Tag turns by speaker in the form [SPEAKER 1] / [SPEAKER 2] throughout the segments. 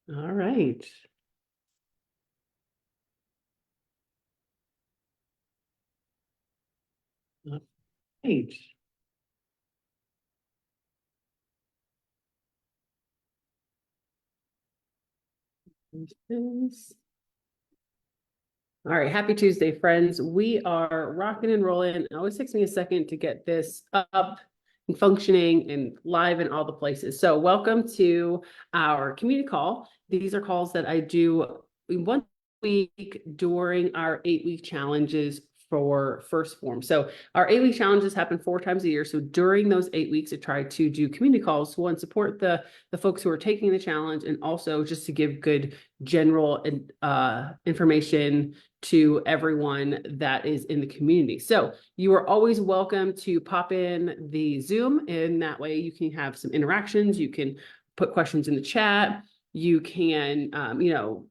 [SPEAKER 1] All right. All right. All right, happy Tuesday, friends. We are rocking and rolling. It always takes me a second to get this up and functioning and live in all the places. So welcome to our community call. These are calls that I do once a week during our 8-week challenges for first form. So our 8-week challenges happen 4 times a year. So during those 8 weeks, I try to do community calls, one, support the folks who are taking the challenge, and also just to give good general information to everyone that is in the community. So you are always welcome to pop in the Zoom, and that way you can have some interactions. You can put questions in the chat. You can,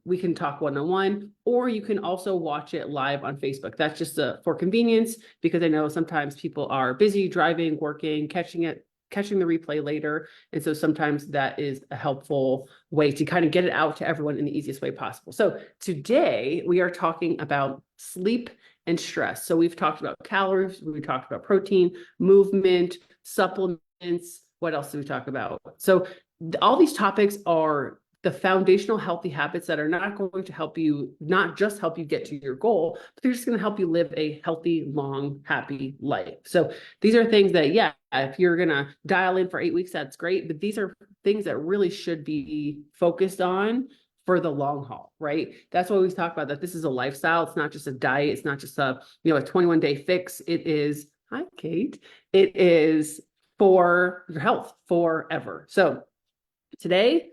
[SPEAKER 1] we can talk one-on-one, or you can also watch it live on Facebook. That's just for convenience, because I know sometimes people are busy driving, working, catching the replay later. And so sometimes that is a helpful way to kind of get it out to everyone in the easiest way possible. So today we are talking about sleep and stress. So we've talked about calories, we've talked about protein, movement, supplements. What else did we talk about? So all these topics are the foundational healthy habits that are not going to help you, not just help you get to your goal, but they're just going to help you live a healthy, long, happy life. So these are things that, yeah, if you're going to dial in for 8 weeks, that's great. But these are things that really should be focused on for the long haul, right? That's why we talk about that this is a lifestyle. It's not just a diet. It's not just a 21-day fix. It is, hi, Kate. It is for your health forever. So today,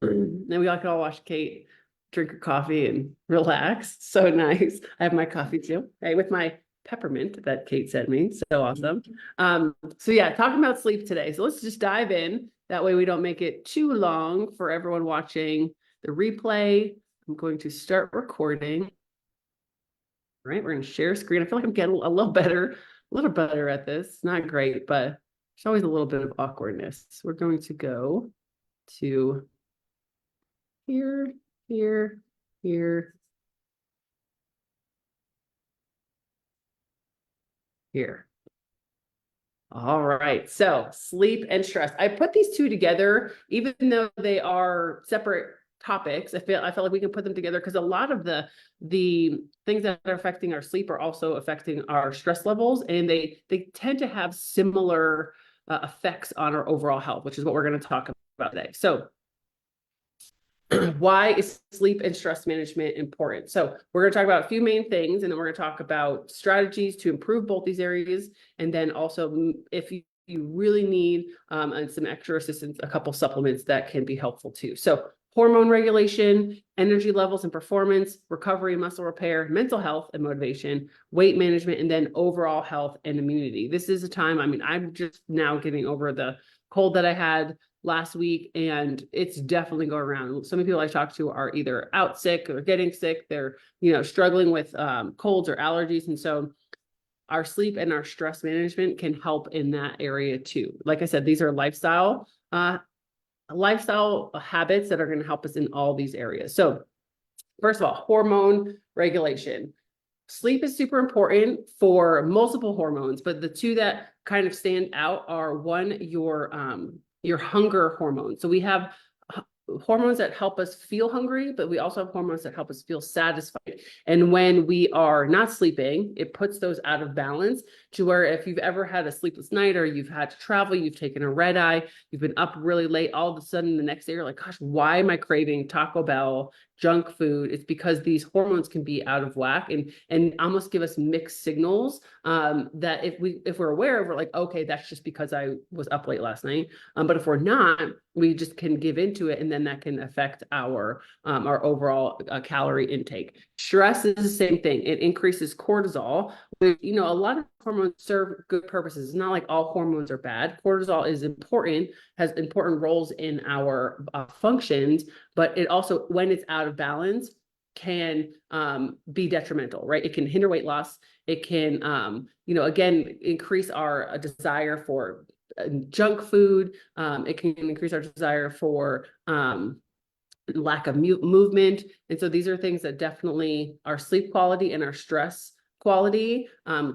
[SPEAKER 1] then we all can all watch Kate drink her coffee and relax. So nice. I have my coffee too, right, with my peppermint that Kate sent me. So awesome. So yeah, talking about sleep today. So let's just dive in. That way we don't make it too long for everyone watching the replay. I'm going to start recording. All right, we're going to share screen. I feel like I'm getting a little better at this. Not great, but there's always a little bit of awkwardness. So we're going to go to here, here, here, here. All right. So sleep and stress. I put these two together, even though they are separate topics. I feel like we can put them together because a lot of the things that are affecting our sleep are also affecting our stress levels, and they tend to have similar effects on our overall health, which is what we're going to talk about today. So why is sleep and stress management important? So we're going to talk about a few main things, and then we're going to talk about strategies to improve both these areas. And then also, if you really need and some extra assistance, a couple supplements that can be helpful too. So hormone regulation, energy levels and performance, recovery, muscle repair, mental health and motivation, weight management, and then overall health and immunity. This is a time, I'm just now getting over the cold that I had last week, and it's definitely going around. Some of the people I talk to are either out sick or getting sick. They're, struggling with colds or allergies. And so our sleep and our stress management can help in that area too. Like I said, these are lifestyle habits that are going to help us in all these areas. So first of all, hormone regulation. Sleep is super important for multiple hormones, but the two that kind of stand out are, one, your hunger hormone. So we have hormones that help us feel hungry, but we also have hormones that help us feel satisfied. And when we are not sleeping, it puts those out of balance, to where if you've ever had a sleepless night, or you've had to travel, you've taken a red eye, you've been up really late, all of a sudden the next day you're like, gosh, why am I craving Taco Bell, junk food? It's because these hormones can be out of whack and almost give us mixed signals, that if we're aware of, we're like, okay, that's just because I was up late last night. But if we're not, we just can give into it, and then that can affect our overall calorie intake. Stress is the same thing. It increases cortisol. A lot of hormones serve good purposes. It's not like all hormones are bad. Cortisol is important, has important roles in our functions, but it also, when it's out of balance, can be detrimental, right? It can hinder weight loss. It can, again, increase our desire for junk food. It can increase our desire for lack of movement. And so these are things that definitely our sleep quality and our stress quality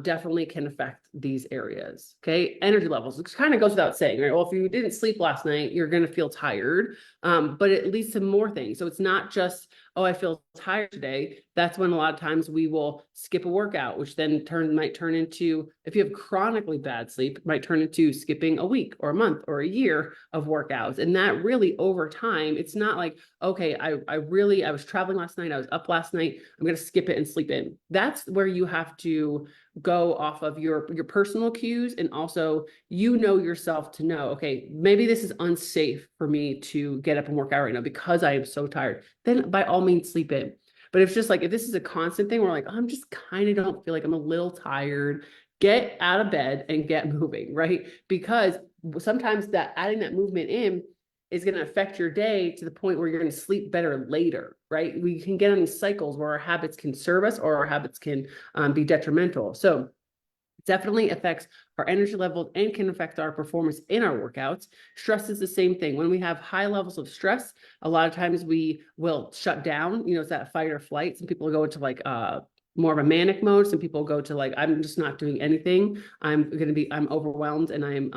[SPEAKER 1] definitely can affect these areas. Okay. Energy levels, it kind of goes without saying, right? Well, if you didn't sleep last night, you're going to feel tired. But it leads to more things. So it's not just, oh, I feel tired today. That's when a lot of times we will skip a workout, which then might turn into, if you have chronically bad sleep, it might turn into skipping a week or a month or a year of workouts. And that really over time, it's not like, okay, I was traveling last night, I was up last night, I'm going to skip it and sleep in. That's where you have to go off of your personal cues, and also yourself to know, okay, maybe this is unsafe for me to get up and work out right now because I am so tired. Then by all means sleep in. But if just like, if this is a constant thing, we're like, oh, I'm just kind of don't feel like, I'm a little tired, get out of bed and get moving, right? Because sometimes that adding that movement in is going to affect your day to the point where you're going to sleep better later, right? We can get on these cycles where our habits can serve us or our habits can be detrimental. So it definitely affects our energy levels and can affect our performance in our workouts. Stress is the same thing. When we have high levels of stress, a lot of times we will shut down, it's that fight or flight. Some people go into like more of a manic mode. Some people go to like, I'm just not doing anything. I'm overwhelmed, and I'm,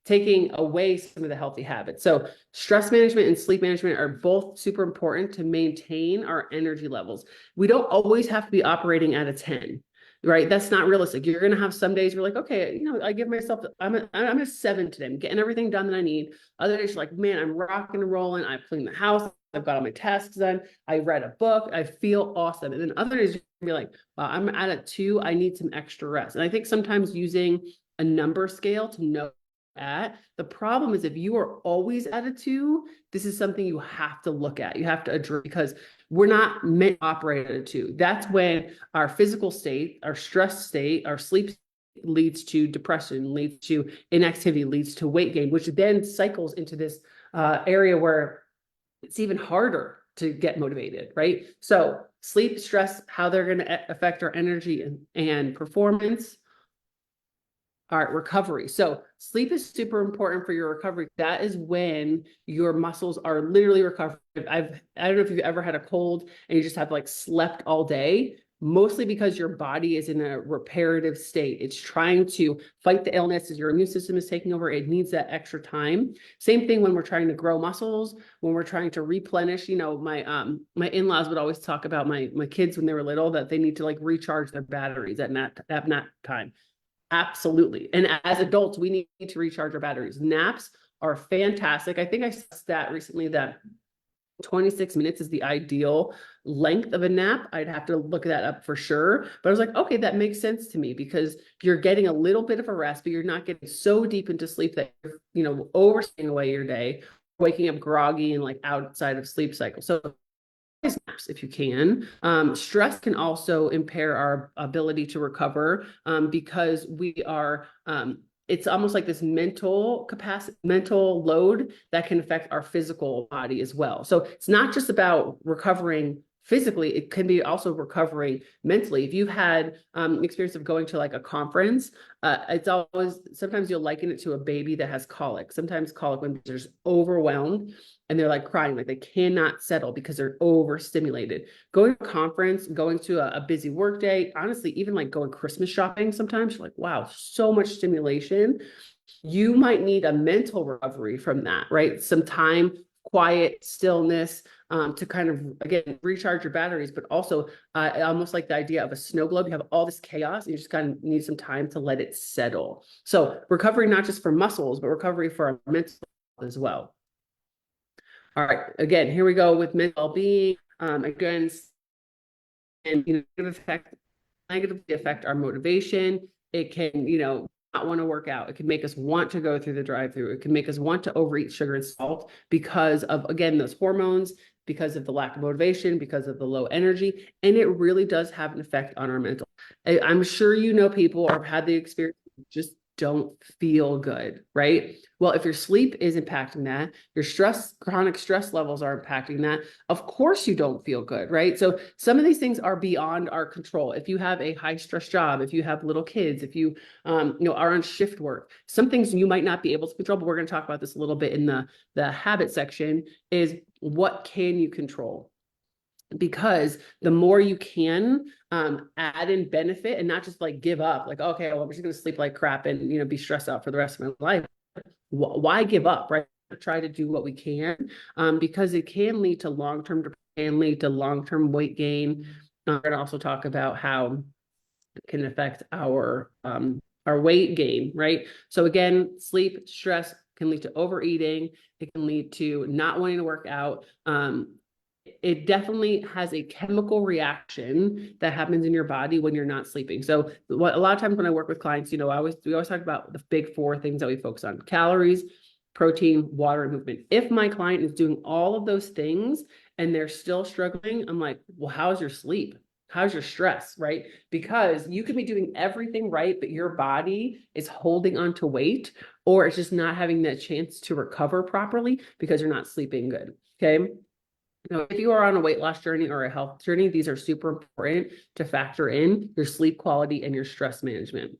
[SPEAKER 1] taking away some of the healthy habits. So stress management and sleep management are both super important to maintain our energy levels. We don't always have to be operating at a 10, right? That's not realistic. You're going to have some days you're like, okay, I give myself, I'm a 7 today. I'm getting everything done that I need. Other days you're like, man, I'm rocking and rolling. I've cleaned the house. I've got all my tasks done. I read a book. I feel awesome. And then other days you're gonna be like, wow, I'm at a 2. I need some extra rest. And I think sometimes using a number scale to know the problem is if you are always at a 2, this is something you have to look at. You have to address, because we're not meant to operate at a 2. That's when our physical state, our stress state, our sleep leads to depression, leads to inactivity, leads to weight gain, which then cycles into this area where it's even harder to get motivated, right? So sleep, stress, how they're going to affect our energy and performance. All right, recovery. So sleep is super important for your recovery. That is when your muscles are literally recovering. I don't know if you've ever had a cold and you just have like slept all day, mostly because your body is in a reparative state. It's trying to fight the illness as your immune system is taking over. It needs that extra time. Same thing when we're trying to grow muscles, when we're trying to replenish. My in-laws would always talk about my kids when they were little, that they need to like recharge their batteries at nap time. Absolutely. And as adults, we need to recharge our batteries. Naps are fantastic. I think I saw a stat recently that 26 minutes is the ideal length of a nap. I'd have to look that up for sure. But I was like, okay, that makes sense to me, because you're getting a little bit of a rest, but you're not getting so deep into sleep that you're, overstaying away your day, waking up groggy and like outside of sleep cycle. So naps if you can. Stress can also impair our ability to recover, because we are it's almost like this mental load that can affect our physical body as well. So it's not just about recovering physically, it can be also recovering mentally. If you've had experience of going to like a conference, it's always, sometimes you'll liken it to a baby that has colic. Sometimes colic, when they're just overwhelmed and they're like crying, like they cannot settle because they're overstimulated. Going to a conference, going to a busy work day, honestly, even like going Christmas shopping, sometimes you're like, wow, so much stimulation. You might need a mental recovery from that, right? Some time, quiet, stillness, to kind of, again, recharge your batteries, but also almost like the idea of a snow globe. You have all this chaos, and you just kind of need some time to let it settle. So recovery, not just for muscles, but recovery for our mental as well. All right, again, here we go with mental well-being. Again, and negatively affect our motivation. It can, not want to work out. It can make us want to go through the drive-through. It can make us want to overeat sugar and salt because of, again, those hormones, because of the lack of motivation, because of the low energy. And it really does have an effect on our mental. I'm sure people or have had the experience of just don't feel good, right? Well, if your sleep is impacting that, your chronic stress levels are impacting that, of course you don't feel good, right? So some of these things are beyond our control. If you have a high stress job, if you have little kids, if you are on shift work, some things you might not be able to control, but we're going to talk about this a little bit in the habit section, is what can you control? Because the more you can add in benefit and not just like give up, like, okay, well, I'm just going to sleep like crap and, be stressed out for the rest of my life. Why give up, right? Try to do what we can, because it can lead to long-term depression, can lead to long-term weight gain. We're going to also talk about how it can affect our weight gain, right? So again, sleep, stress can lead to overeating. It can lead to not wanting to work out. It definitely has a chemical reaction that happens in your body when you're not sleeping. So a lot of times when I work with clients, we always talk about the big four things that we focus on: calories, protein, water, and movement. If my client is doing all of those things and they're still struggling, I'm like, well, how's your sleep? How's your stress, right? Because you could be doing everything right, but your body is holding on to weight, or it's just not having that chance to recover properly because you're not sleeping good, okay? Now, if you are on a weight loss journey or a health journey, these are super important to factor in your sleep quality and your stress management.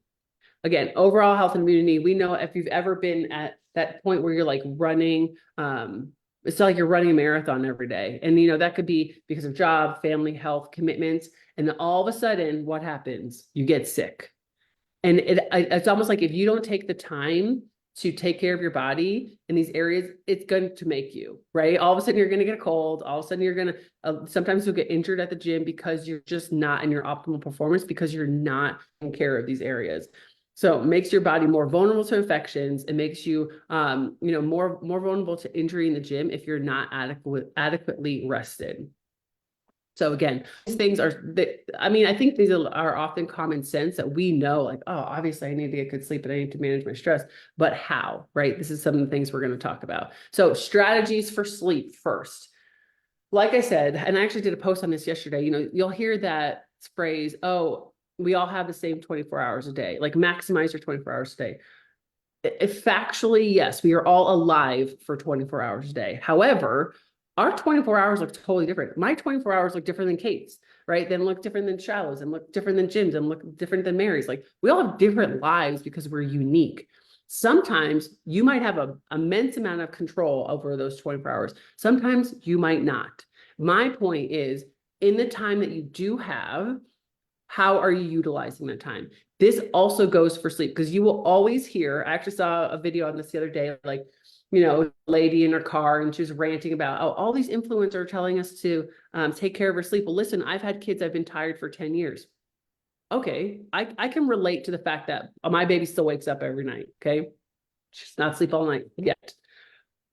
[SPEAKER 1] Again, overall health and immunity, we know if you've ever been at that point where you're like running, it's not like you're running a marathon every day. And, that could be because of job, family, health, commitments. And then all of a sudden, what happens? You get sick. And it's almost like if you don't take the time to take care of your body in these areas, it's going to make you, right? All of a sudden you're going to get a cold. All of a sudden you're going to, sometimes you'll get injured at the gym because you're just not in your optimal performance because you're not taking care of these areas. So it makes your body more vulnerable to infections. It makes you, more vulnerable to injury in the gym if you're not adequately rested. So again, these things I think these are often common sense that we know, like, oh, obviously I need to get good sleep and I need to manage my stress, but how, right? This is some of the things we're going to talk about. So strategies for sleep first. Like I said, and I actually did a post on this yesterday, you'll hear that phrase, oh, we all have the same 24 hours a day, like maximize your 24 hours a day. If factually, yes, we are all alive for 24 hours a day. However, our 24 hours look totally different. My 24 hours look different than Kate's, right? Then look different than Shallow's, and look different than Jim's, and look different than Mary's. Like, we all have different lives because we're unique. Sometimes you might have an immense amount of control over those 24 hours. Sometimes you might not. My point is, in the time that you do have, how are you utilizing that time? This also goes for sleep, because you will always hear, I actually saw a video on this the other day, like, a lady in her car, and she was ranting about, oh, all these influencers are telling us to take care of our sleep. Well, listen, I've had kids, I've been tired for 10 years. Okay, I can relate to the fact that my baby still wakes up every night, okay? She's not sleep all night yet.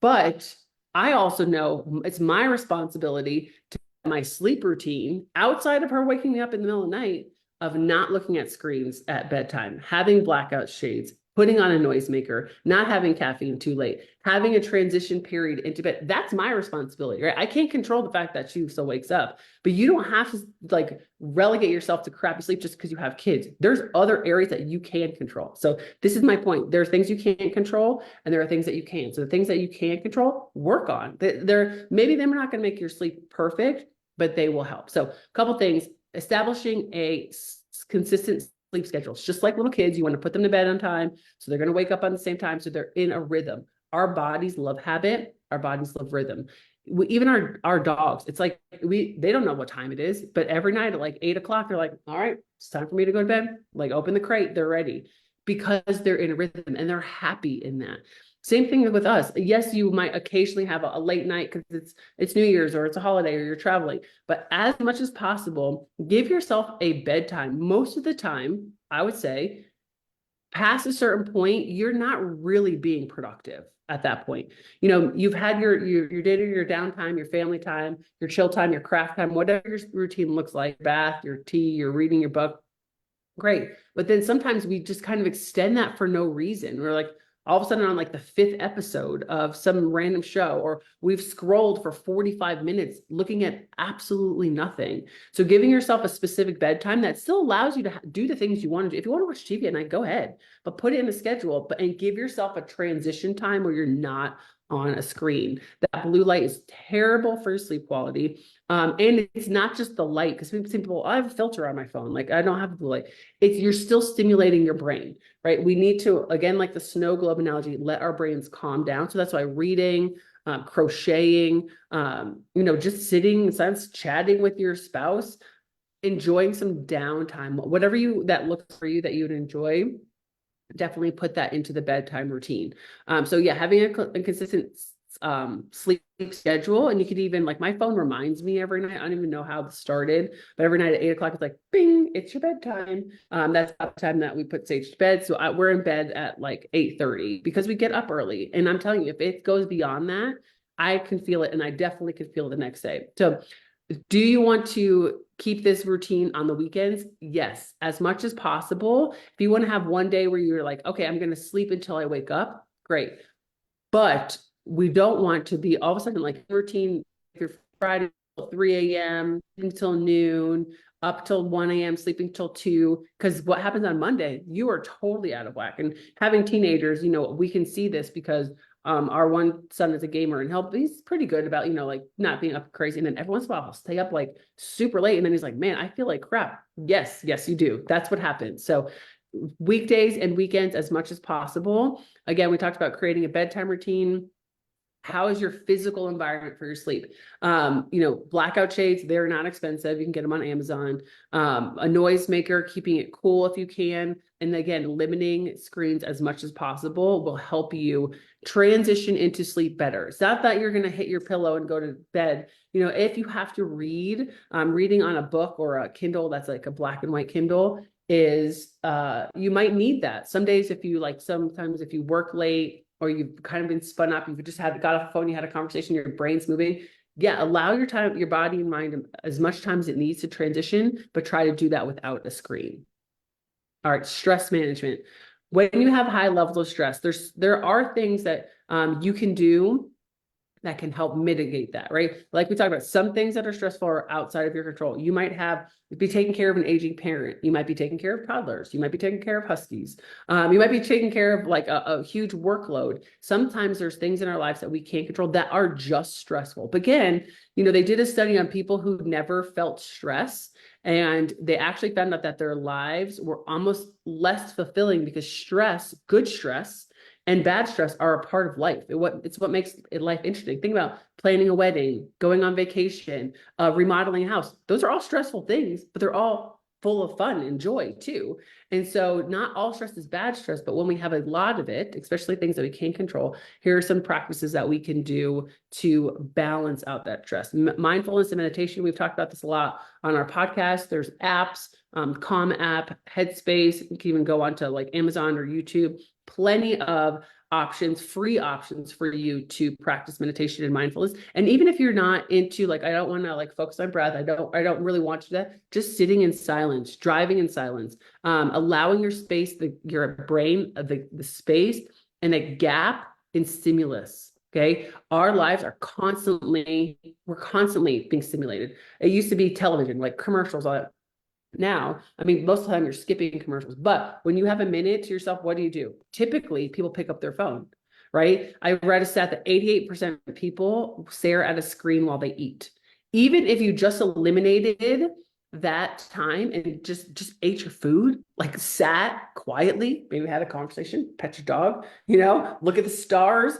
[SPEAKER 1] But I also know it's my responsibility to my sleep routine outside of her waking me up in the middle of the night, of not looking at screens at bedtime, having blackout shades, putting on a noisemaker, not having caffeine too late, having a transition period into bed. That's my responsibility, right? I can't control the fact that she still wakes up, but you don't have to like relegate yourself to crappy sleep just because you have kids. There's other areas that you can control. So this is my point. There are things you can't control and there are things that you can. So the things that you can't control, work on. Maybe they're not going to make your sleep perfect, but they will help. So a couple things: establishing a consistent sleep schedules. Just like little kids, you want to put them to bed on time, so they're going to wake up on the same time, so they're in a rhythm. Our bodies love habit. Our bodies love rhythm. Even our dogs, it's like they don't know what time it is, but every night at like 8 o'clock, they're like, all right, it's time for me to go to bed. Like, open the crate, they're ready, because they're in a rhythm and they're happy in that. Same thing with us. Yes, you might occasionally have a late night because it's New Year's or it's a holiday or you're traveling, but as much as possible, give yourself a bedtime. Most of the time, I would say, past a certain point, you're not really being productive at that point. You've had your dinner, your downtime, your family time, your chill time, your craft time, whatever your routine looks like, bath, your tea, you're reading your book. Great. But then sometimes we just kind of extend that for no reason. We're like, all of a sudden on like the fifth episode of some random show, or we've scrolled for 45 minutes looking at absolutely nothing. So giving yourself a specific bedtime that still allows you to do the things you want to do. If you want to watch TV at night, go ahead, but put it in a schedule, and give yourself a transition time where you're not on a screen. That blue light is terrible for your sleep quality. And it's not just the light, because people, I have a filter on my phone. Like, I don't have a blue light. You're still stimulating your brain, right? We need to, again, like the snow globe analogy, let our brains calm down. So that's why reading, crocheting, just sitting in silence, chatting with your spouse, enjoying some downtime, whatever that looks for you that you'd enjoy, definitely put that into the bedtime routine. So yeah, having a consistent sleep schedule. And you could even, like, my phone reminds me every night. I don't even know how this started, but every night at 8 o'clock, it's like, bing, it's your bedtime. That's about the time that we put Sage to bed. So we're in bed at like 8:30 because we get up early. And I'm telling you, if it goes beyond that, I can feel it. And I definitely could feel it the next day. So do you want to keep this routine on the weekends? Yes, as much as possible. If you want to have one day where you're like, okay, I'm going to sleep until I wake up, great. But we don't want to be all of a sudden like routine. If you're Friday till 3 a.m. until noon, up till 1 a.m., sleeping till 2, because what happens on Monday, you are totally out of whack. And having teenagers, we can see this because our one son is a gamer, and he's pretty good about, like not being up crazy. And then every once in a while, he'll stay up like super late. And then he's like, man, I feel like crap. Yes, you do. That's what happens. So weekdays and weekends, as much as possible. Again, we talked about creating a bedtime routine. How is your physical environment for your sleep? Blackout shades, they're not expensive. You can get them on Amazon. A noise maker, keeping it cool if you can. And again, limiting screens as much as possible will help you transition into sleep better. It's not that you're going to hit your pillow and go to bed. If you have to read, reading on a book or a Kindle, that's like a black and white Kindle, is you might need that. Some days, sometimes if you work late, or you've kind of been spun up, you've just got off the phone, you had a conversation, your brain's moving. Yeah, allow your body and mind as much time as it needs to transition, but try to do that without a screen. All right, stress management. When you have high levels of stress, there are things that you can do that can help mitigate that, right? Like we talked about, some things that are stressful are outside of your control. You might be taking care of an aging parent. You might be taking care of toddlers. You might be taking care of huskies. You might be taking care of like a huge workload. Sometimes there's things in our lives that we can't control that are just stressful. But again, they did a study on people who never felt stress, and they actually found out that their lives were almost less fulfilling, because good stress, and bad stress are a part of life. It's what makes life interesting. Think about planning a wedding, going on vacation, remodeling a house. Those are all stressful things, but they're all full of fun and joy too. And so not all stress is bad stress, but when we have a lot of it, especially things that we can't control, here are some practices that we can do to balance out that stress. Mindfulness and meditation, we've talked about this a lot on our podcast. There's apps, Calm app, Headspace. You can even go onto like Amazon or YouTube. Plenty of options, free options for you to practice meditation and mindfulness. And even if you're not into I don't want to focus on breath, I don't really want to do that. Just sitting in silence, driving in silence, allowing your space, your brain, the space and a gap in stimulus. Okay. Our lives are we're constantly being stimulated. It used to be television, like commercials, all that. Now, most of the time you're skipping commercials, but when you have a minute to yourself, what do? Typically, people pick up their phone, right? I read a stat that 88% of people stare at a screen while they eat. Even if you just eliminated that time and just ate your food, sat quietly, maybe had a conversation, pet your dog, look at the stars,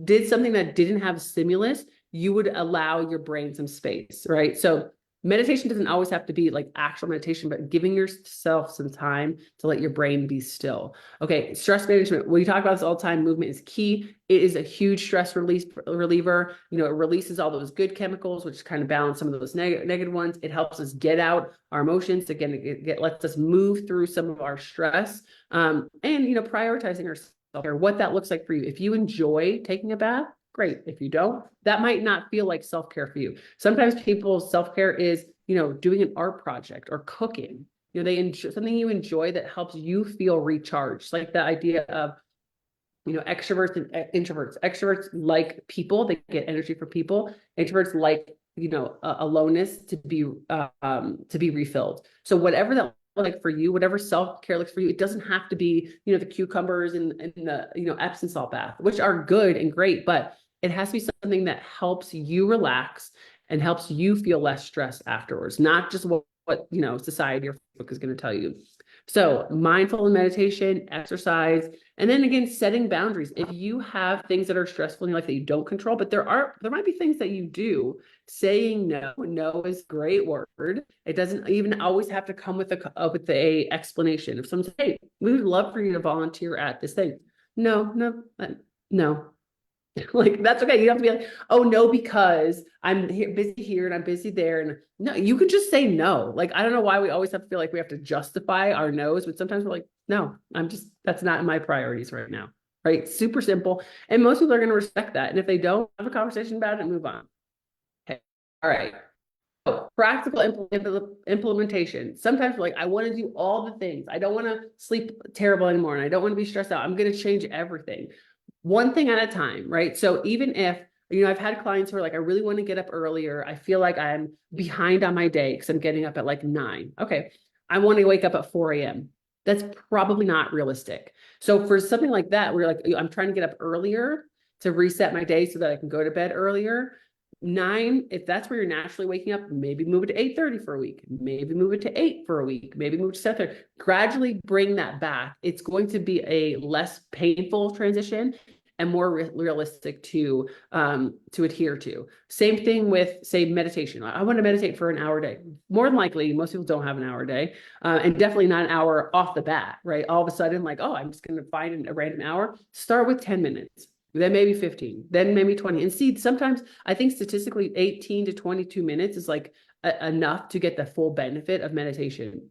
[SPEAKER 1] did something that didn't have stimulus, you would allow your brain some space, right? So meditation doesn't always have to be actual meditation, but giving yourself some time to let your brain be still. Okay, stress management. We talk about this all the time. Movement is key. It is a huge stress reliever. It releases all those good chemicals, which kind of balance some of those negative ones. It helps us get out our emotions. Again, it lets us move through some of our stress. And prioritizing our self-care, what that looks like for you. If you enjoy taking a bath, great. If you don't, that might not feel like self-care for you. Sometimes people's self-care is, doing an art project or cooking. They enjoy something you enjoy that helps you feel recharged. Like the idea of extroverts and introverts. Extroverts like people, they get energy from people. Introverts like, aloneness to be refilled. So whatever that like for you, whatever self-care looks for you, it doesn't have to be, the cucumbers and the, Epsom salt bath, which are good and great, but it has to be something that helps you relax and helps you feel less stressed afterwards, not just what society or book is going to tell you. So mindful meditation, exercise, and then again, setting boundaries. If you have things that are stressful in your life that you don't control, but there might be things that you do, saying no. No is a great word. It doesn't even always have to come with a explanation. If someone says, hey, we would love for you to volunteer at this thing. No, no. Like, that's okay. You don't have to be like, oh no, because I'm busy here and I'm busy there. And no, you can just say no. Like, I don't know why we always have to feel like we have to justify our no's, but sometimes we're like, no, that's not in my priorities right now. Right. Super simple. And most people are going to respect that. And if they don't, have a conversation about it and move on. Okay. All right. So, practical implementation. Sometimes we're like, I want to do all the things. I don't want to sleep terrible anymore. And I don't want to be stressed out. I'm going to change everything. One thing at a time, right? So even if, I've had clients who are like, I really want to get up earlier. I feel like I'm behind on my day because I'm getting up at like 9. Okay. I want to wake up at 4 a.m. That's probably not realistic. So for something like that, where you're like, I'm trying to get up earlier to reset my day so that I can go to bed earlier. 9, if that's where you're naturally waking up, maybe move it to 8:30 for a week, maybe move it to 8 for a week, maybe move to 7:30. Gradually bring that back. It's going to be a less painful transition and more realistic to adhere to. Same thing with, say, meditation. I want to meditate for an hour a day. More than likely, most people don't have an hour a day, and definitely not an hour off the bat, right? All of a sudden, like, oh, I'm just going to find a random hour. Start with 10 minutes. Then maybe 15, then maybe 20. And see, sometimes I think statistically 18 to 22 minutes is like enough to get the full benefit of meditation.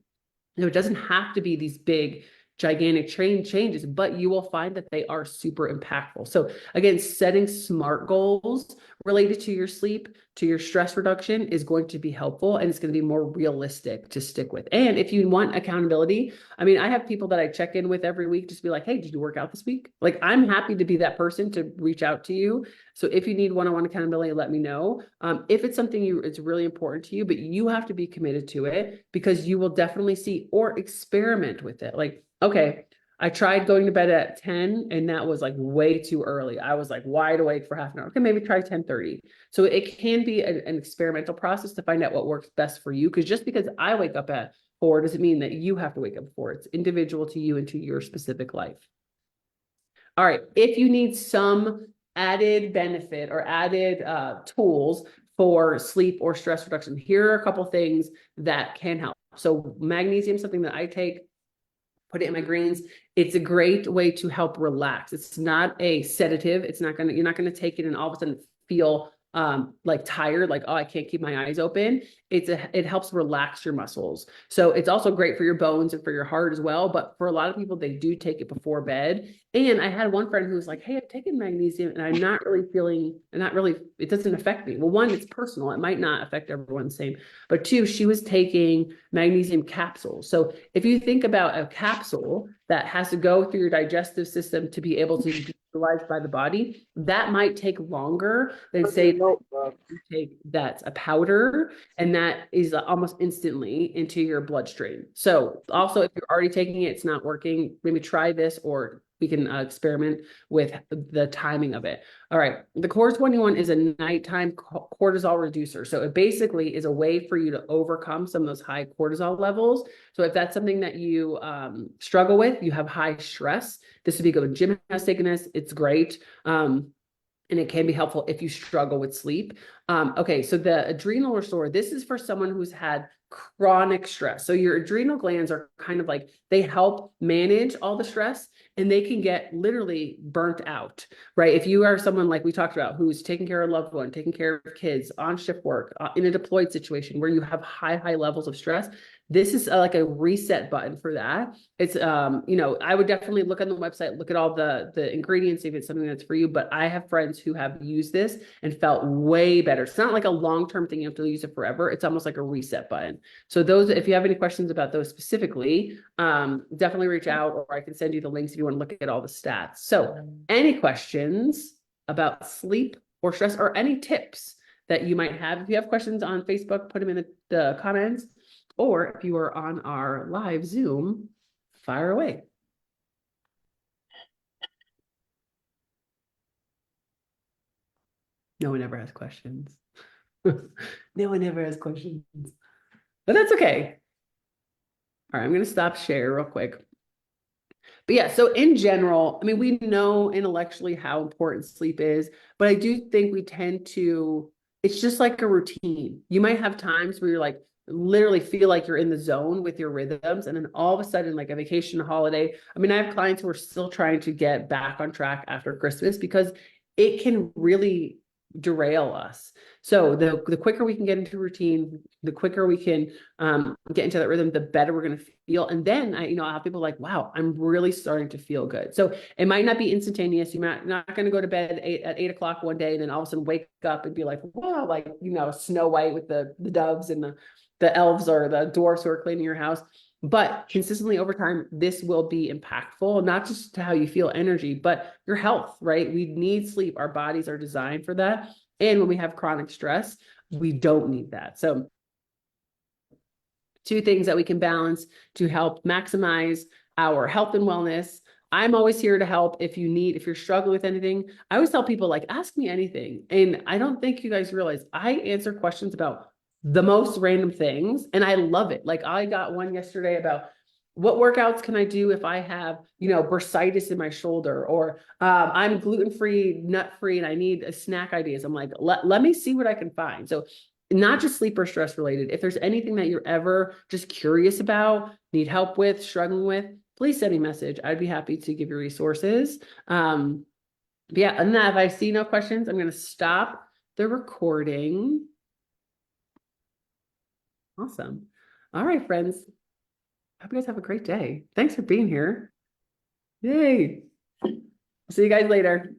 [SPEAKER 1] It doesn't have to be these big, gigantic changes, but you will find that they are super impactful. So again, setting SMART goals related to your sleep, to your stress reduction is going to be helpful, and it's going to be more realistic to stick with. And if you want accountability, I have people that I check in with every week, just be like, hey, did you work out this week? Like, I'm happy to be that person to reach out to you. So if you need one-on-one accountability, let me know. If it's something it's really important to you, but you have to be committed to it, because you will definitely see or experiment with it. Like, okay, I tried going to bed at 10 and that was like way too early. I was like wide awake for half an hour. Okay, maybe try 10:30. So it can be an experimental process to find out what works best for you. Because just because I wake up at 4 doesn't mean that you have to wake up at 4. It's individual to you and to your specific life. All right, if you need some added benefit or added tools for sleep or stress reduction, here are a couple things that can help. So magnesium, something that I take, put it in my greens. It's a great way to help relax. It's not a sedative. You're not gonna take it and all of a sudden feel like tired, like, oh, I can't keep my eyes open. It helps relax your muscles. So it's also great for your bones and for your heart as well. But for a lot of people, they do take it before bed. And I had one friend who was like, hey, I've taken magnesium and I'm not really it doesn't affect me. Well, one, it's personal. It might not affect everyone the same. But 2, she was taking magnesium capsules. So if you think about a capsule that has to go through your digestive system to be able to be utilized by the body, that might take longer than, say, you take that's a powder, and that is almost instantly into your bloodstream. So also, if you're already taking it, it's not working, maybe try this, or we can experiment with the timing of it. All right. The Core 21 is a nighttime cortisol reducer. So it basically is a way for you to overcome some of those high cortisol levels. So if that's something that you struggle with, you have high stress, this would be good. Jim has taken this. It's great. And it can be helpful if you struggle with sleep. Okay, so the adrenal restore, this is for someone who's had chronic stress. So your adrenal glands are kind of like, they help manage all the stress, and they can get literally burnt out, right? If you are someone like we talked about, who's taking care of a loved one, taking care of kids, on shift work, in a deployed situation where you have high levels of stress, this is like a reset button for that. It's, I would definitely look on the website, look at all the ingredients, if it's something that's for you. But I have friends who have used this and felt way better. It's not like a long-term thing. You have to use it forever. It's almost like a reset button. again. So those, if you have any questions about those specifically, definitely reach out, or I can send you the links if you want to look at all the stats. So any questions about sleep or stress, or any tips that you might have? If you have questions on Facebook, put them in the comments, or if you are on our live Zoom, fire away. No one ever has questions. No one ever has questions, but that's okay. All right, I'm going to stop share real quick. But yeah, so in general, I mean, we know intellectually how important sleep is, but I do think we tend to, it's just like a routine. You might have times where you're like, literally feel like you're in the zone with your rhythms, and then all of a sudden, like a vacation, a holiday. I mean, I have clients who are still trying to get back on track after Christmas because it can really derail us. So the quicker we can get into routine, the quicker we can get into that rhythm, the better we're going to feel. And then I have people like, wow, I'm really starting to feel good. So it might not be instantaneous. You might not going to go to bed at 8 o'clock one day and then all of a sudden wake up and be like, wow, like, Snow White with the doves and the elves or the dwarfs who are cleaning your house. But consistently over time, this will be impactful, not just to how you feel energy, but your health, right? We need sleep. Our bodies are designed for that. And when we have chronic stress, we don't need that. So 2 things that we can balance to help maximize our health and wellness. I'm always here to help if you're struggling with anything. I always tell people, like, ask me anything. And I don't think you guys realize I answer questions about the most random things, and I love it. Like, I got one yesterday about what workouts can I do if I have, bursitis in my shoulder, or I'm gluten-free, nut-free, and I need snack ideas. I'm like, let me see what I can find. So not just sleep or stress related. If there's anything that you're ever just curious about, need help with, struggling with, please send me a message. I'd be happy to give you resources. But yeah, and then if I see no questions, I'm going to stop the recording. Awesome. All right, friends. Hope you guys have a great day. Thanks for being here. Yay. See you guys later.